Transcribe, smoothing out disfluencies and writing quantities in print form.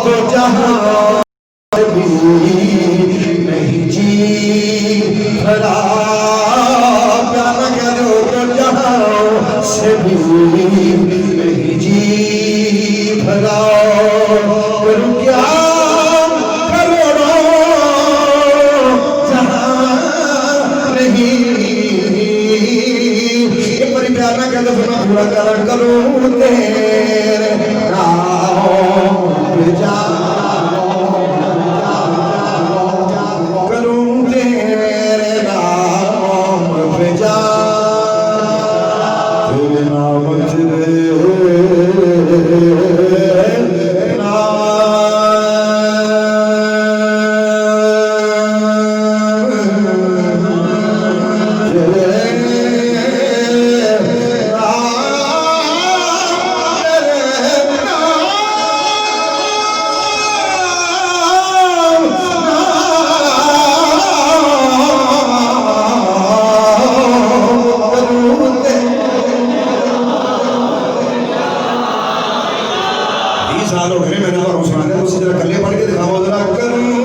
तो जहां भी नहीं जी भरा, प्यारा करो तो जहां से भी नहीं जी भरा। करूं क्या करोड़ों जहां नहीं, एक बारी प्यार ना कहते सुना पूरा कर करूं तेरे नाम पे जा, करूं तेरे नाम पे जा, तेरे नाम सालों घरे मैंने तो सुना है, उसी तरह कल्ले पढ़ के दिखाओ जरा। करूं